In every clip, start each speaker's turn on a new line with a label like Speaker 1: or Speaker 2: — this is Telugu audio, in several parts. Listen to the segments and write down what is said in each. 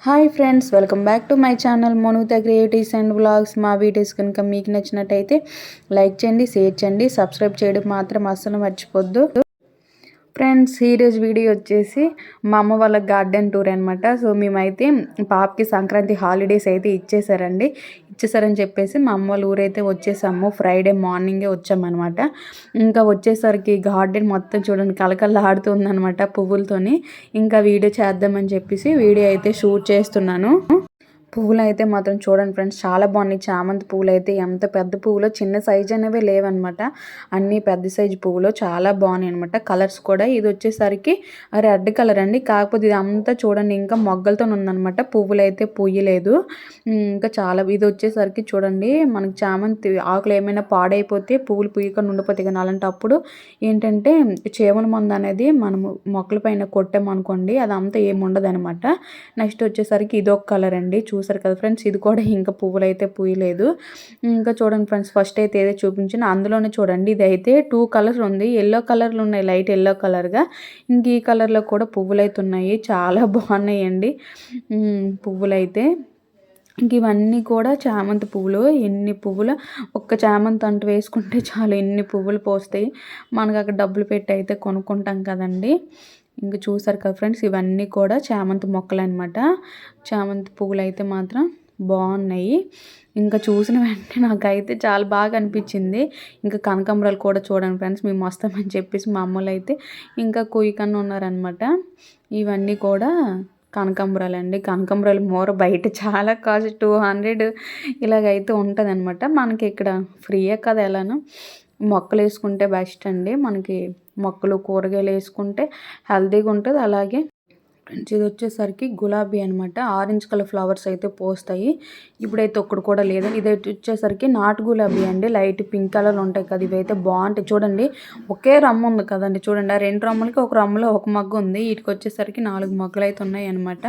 Speaker 1: Hi friends, welcome back to my channel Monitha creatives and vlogs. మా వీడియోస్ కనుక మీకు నచ్చినట్టయితే లైక్ చేయండి, షేర్ చేయండి, సబ్స్క్రైబ్ చేయడం మాత్రం అస్సలు మర్చిపోద్దు. ఫ్రెండ్స్, ఈరోజు వీడియో వచ్చేసి మా అమ్మ వాళ్ళ గార్డెన్ టూర్ అనమాట. సో మేమైతే పాపకి సంక్రాంతి హాలిడేస్ అయితే ఇచ్చేసారని చెప్పేసి మా అమ్మ వాళ్ళ ఊరైతే వచ్చేసాము. ఫ్రైడే మార్నింగే వచ్చామన్నమాట. ఇంకా వచ్చేసరికి గార్డెన్ మొత్తం చూడండి కలకల్లాడుతుందనమాట పువ్వులతోని. ఇంకా వీడియో చేద్దామని చెప్పేసి వీడియో అయితే షూట్ చేస్తున్నాను. పువ్వులు అయితే మాత్రం చూడండి ఫ్రెండ్స్, చాలా బాగున్నాయి. చామంతి పువ్వులు అయితే ఎంత పెద్ద పువ్వులో, చిన్న సైజ్ అనేవి లేవన్నమాట. అన్నీ పెద్ద సైజు పువ్వులు చాలా బాగున్నాయి అనమాట. కలర్స్ కూడా ఇది వచ్చేసరికి రెడ్ కలర్ అండి. కాకపోతే ఇది అంతా చూడండి ఇంకా మొగ్గలతో ఉందన్నమాట. పువ్వులు అయితే పూయలేదు. ఇంకా చాలా ఇది వచ్చేసరికి చూడండి, మనకి చామంతి ఆకులు ఏమైనా పాడైపోతే పువ్వులు పూయకుండా ఉండిపోతాయి. కానీ అలాంటప్పుడు ఏంటంటే చేమల మందు అనేది మనము మొక్కల పైన కొట్టామనుకోండి, అదంతా ఏమి ఉండదు అనమాట. నెక్స్ట్ వచ్చేసరికి ఇదొక కలర్ అండి. చూసారు కదా ఫ్రెండ్స్, ఇది కూడా ఇంకా పువ్వులు అయితే పూయలేదు. ఇంకా చూడండి ఫ్రెండ్స్, ఫస్ట్ అయితే ఏదో చూపించిన అందులోనే చూడండి, ఇది అయితే 2 కలర్స్ ఉంది. ఎల్లో కలర్లు ఉన్నాయి, లైట్ ఎల్లో కలర్గా. ఇంక ఈ కలర్లో కూడా పువ్వులు అయితే ఉన్నాయి. చాలా బాగున్నాయండి పువ్వులు అయితే. ఇంక ఇవన్నీ కూడా చామంతి పువ్వులు. ఎన్ని పువ్వులు, ఒక్క చామంతి అంటు వేసుకుంటే చాలు ఎన్ని పువ్వులు పోస్తాయి. మనకు అక్కడ డబ్బులు పెట్టి అయితే కొనుక్కుంటాం కదండి. ఇంక చూసారు కదా ఫ్రెండ్స్, ఇవన్నీ కూడా చామంతి మొక్కలు అనమాట. చామంతి పువ్వులు అయితే మాత్రం బాగున్నాయి. ఇంకా చూసిన వెంటనే నాకైతే చాలా బాగా అనిపించింది. ఇంకా కనకాంబరాలు కూడా చూడండి ఫ్రెండ్స్, మేము వస్తామని చెప్పేసి మా అమ్మలు అయితే ఇంకా కుయ్యకన్నా ఉన్నారనమాట. ఇవన్నీ కూడా కనకాంబరాలు అండి. కనకాంబరాలు మూర బయట చాలా కాస్ట్ 200 ఇలాగైతే ఉంటుంది అనమాట. మనకి ఇక్కడ ఫ్రీయే కదా, ఎలానో మొక్కలు వేసుకుంటే బెస్ట్ అండి. మనకి మొక్కలు కూరగాయలు వేసుకుంటే హెల్తీగా ఉంటుంది. అలాగే ఫ్రెండ్స్, ఇది వచ్చేసరికి గులాబీ అనమాట. ఆరెంజ్ కలర్ ఫ్లవర్స్ అయితే పోస్తాయి. ఇప్పుడైతే ఒక్కడు కూడా లేదు. ఇది వచ్చేసరికి నాటు గులాబీ అండి. లైట్ పింక్ కలర్ ఉంటాయి కదా, ఇవైతే బాగుంటాయి. చూడండి ఒకే రమ్మ ఉంది కదండి. చూడండి, ఆ 2 రమ్మలకి ఒక రమ్మలో ఒక మగ్గు ఉంది. వీటికి వచ్చేసరికి 4 మొగ్గలు అయితే ఉన్నాయి అనమాట.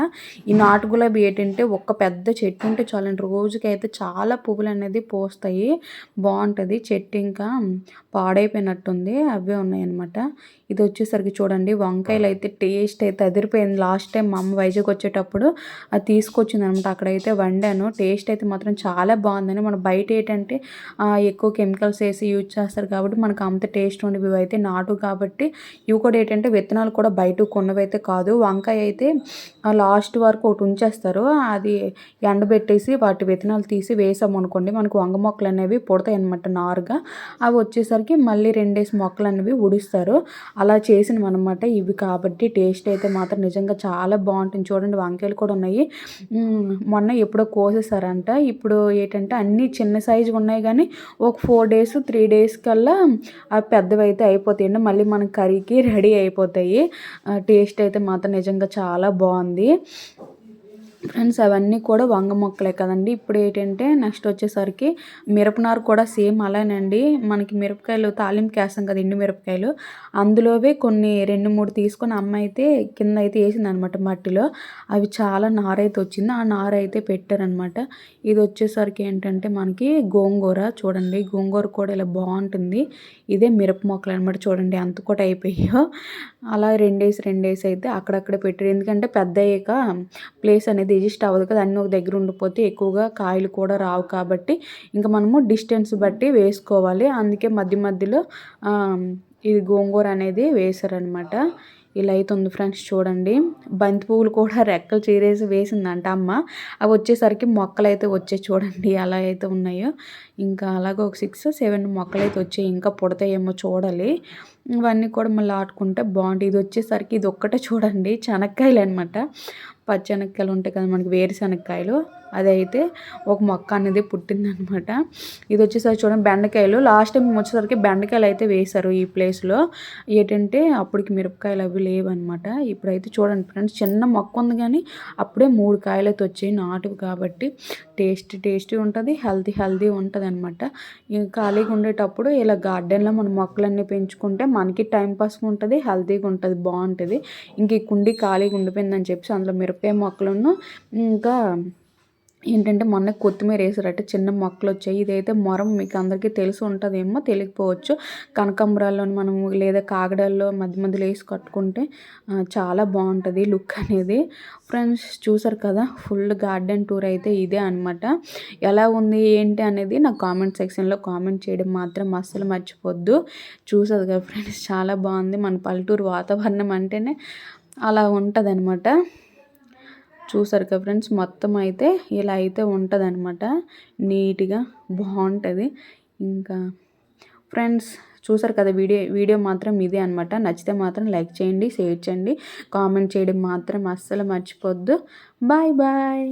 Speaker 1: ఈ నాటు గులాబీ ఏంటంటే ఒక్క పెద్ద చెట్టు ఉంటే చాలండి, రోజుకి అయితే చాలా పువ్వులు అనేది పోస్తాయి. బాగుంటుంది చెట్టు. ఇంకా పాడైపోయినట్టుంది, అవే ఉన్నాయి అనమాట. ఇది వచ్చేసరికి చూడండి వంకాయలు అయితే టేస్ట్ అయితే అదిరిపోయింది. లాస్ట్ టైం మా అమ్మ వైజాగ్ వచ్చేటప్పుడు అది తీసుకొచ్చింది అనమాట. అక్కడైతే వండాను. టేస్ట్ అయితే మాత్రం చాలా బాగుందని. మన బయట ఏంటంటే ఎక్కువ కెమికల్స్ వేసి యూజ్ చేస్తారు కాబట్టి మనకు అంత టేస్ట్ ఉండేవి. ఇవి అయితే నాటు కాబట్టి ఇవి కూడా ఏంటంటే విత్తనాలు కూడా బయట కొన్నవైతే కాదు. వంకాయ అయితే లాస్ట్ వరకు ఒకటి ఉంచేస్తారు, అది ఎండబెట్టేసి వాటి విత్తనాలు తీసి వేసామనుకోండి, మనకు వంగ మొక్కలు అనేవి పుడతాయి అనమాట నారుగా. అవి వచ్చేసరికి మళ్ళీ 2 డేస్ మొక్కలు అనేవి ఉడిస్తారు. అలా చేసినవి అనమాట ఇవి. కాబట్టి టేస్ట్ అయితే మాత్రం నిజంగా చాలా బాగుంటుంది. చూడండి వంకాయలు కూడా ఉన్నాయి. మొన్న ఎప్పుడో కోసేసారంట. ఇప్పుడు ఏంటంటే అన్నీ చిన్న సైజుగా ఉన్నాయి, కానీ ఒక 4 డేస్ 3 డేస్ కల్లా అవి పెద్దవి అయితే అయిపోతాయండి. మళ్ళీ మన కర్రీకి రెడీ అయిపోతాయి. టేస్ట్ అయితే మాత్రం నిజంగా చాలా బాగుంది ఫ్రెండ్స్. అవన్నీ కూడా వంగ మొక్కలే కదండి. ఇప్పుడు ఏంటంటే నెక్స్ట్ వచ్చేసరికి మిరపనారు కూడా సేమ్ అలానండి. మనకి మిరపకాయలు తాలింపుకి వేస్తాం కదా, ఎండు మిరపకాయలు, అందులోవే కొన్ని 2-3 తీసుకొని అమ్మ అయితే కింద అయితే వేసింది అనమాట మట్టిలో. అవి చాలా నారైతే వచ్చింది. ఆ నార అయితే పెట్టారనమాట. ఇది వచ్చేసరికి ఏంటంటే మనకి గోంగూర. చూడండి గోంగూర కూడా ఇలా బాగుంటుంది. ఇదే మిరప మొక్కలు అనమాట. చూడండి ఎంత కూడా అయిపోయాయో. అలా 2 డేస్ అయితే అక్కడక్కడే పెట్టారు. ఎందుకంటే పెద్ద అయ్యాక ప్లేస్ అనేది అడ్జస్ట్ అవ్వదు కదా, అన్నీ ఒక దగ్గర ఉండిపోతే ఎక్కువగా కాయలు కూడా రావు. కాబట్టి ఇంకా మనము డిస్టెన్స్ బట్టి వేసుకోవాలి. అందుకే మధ్య మధ్యలో ఇది గోంగూర అనేది వేశారనమాట. ఇలా అయితే ఉంది ఫ్రెండ్స్. చూడండి బంతి పువ్వులు కూడా రెక్కలు చీరేసి వేసిందంట అమ్మ. అవి వచ్చేసరికి మొక్కలు అయితే వచ్చాయి. చూడండి అలా అయితే ఉన్నాయో. ఇంకా అలాగే ఒక 6-7 మొక్కలు అయితే వచ్చాయి. ఇంకా పుడతాయేమో చూడాలి. ఇవన్నీ కూడా మళ్ళీ ఆడుకుంటే బాగుంటుంది. ఇది వచ్చేసరికి ఇది ఒక్కటే చూడండి శనక్కాయలు అనమాట. పచ్చెనక్కాయలు ఉంటాయి కదా మనకి, వేరుశనక్కాయలు. అదైతే ఒక మొక్క అనేది పుట్టిందనమాట. ఇది వచ్చేసరికి చూడండి బెండకాయలు. లాస్ట్ టైం వచ్చేసరికి బెండకాయలు అయితే వేశారు ఈ ప్లేస్లో. ఏంటంటే అప్పటికి మిరపకాయలు అవి లేవన్నమాట. ఇప్పుడైతే చూడండి ఫ్రెండ్స్, చిన్న మొక్క ఉంది కానీ అప్పుడే 3 కాయలు అయితే వచ్చాయి. నాటువి కాబట్టి టేస్టీ ఉంటుంది, హెల్తీ ఉంటుంది అనమాట. ఇంకా ఖాళీగా ఉండేటప్పుడు ఇలా గార్డెన్లో మన మొక్కలన్నీ పెంచుకుంటే మనకి టైంపాస్ ఉంటుంది, హెల్తీగా ఉంటుంది, బాగుంటుంది. ఇంక ఈ కుండీ ఖాళీగా ఉండిపోయిందని చెప్పి అందులో మిరపకాయ మొక్కలను ఇంకా ఏంటంటే మొన్న కొత్తిమీర వేసారట, చిన్న మొక్కలు వచ్చాయి. ఇదైతే మొరం, మీకు అందరికీ తెలిసి ఉంటుందేమో, తెలియకపోవచ్చు. కనకాంబరాల్లో మనం లేదా కాగడాల్లో మధ్య మధ్యలో వేసి కట్టుకుంటే చాలా బాగుంటుంది లుక్ అనేది. ఫ్రెండ్స్ చూసారు కదా, ఫుల్ గార్డెన్ టూర్ అయితే ఇదే అనమాట. ఎలా ఉంది ఏంటి అనేది నాకు కామెంట్ సెక్షన్లో కామెంట్ చేయడం మాత్రం అస్సలు మర్చిపోద్దు. చూసారు కదా ఫ్రెండ్స్, చాలా బాగుంది. మన పల్లెటూరు వాతావరణం అంటేనే అలా ఉంటుంది అనమాట. చూసారు కదా ఫ్రెండ్స్, మొత్తం అయితే ఇలా అయితే ఉంటుంది అనమాట. నీట్గా బాగుంటుంది. ఇంకా ఫ్రెండ్స్ చూసారు కదా, వీడియో మాత్రం ఇదే అనమాట. నచ్చితే మాత్రం లైక్ చేయండి, షేర్ చేయండి, కామెంట్ చేయడం మాత్రం అస్సలు మర్చిపోద్దు. Bye bye.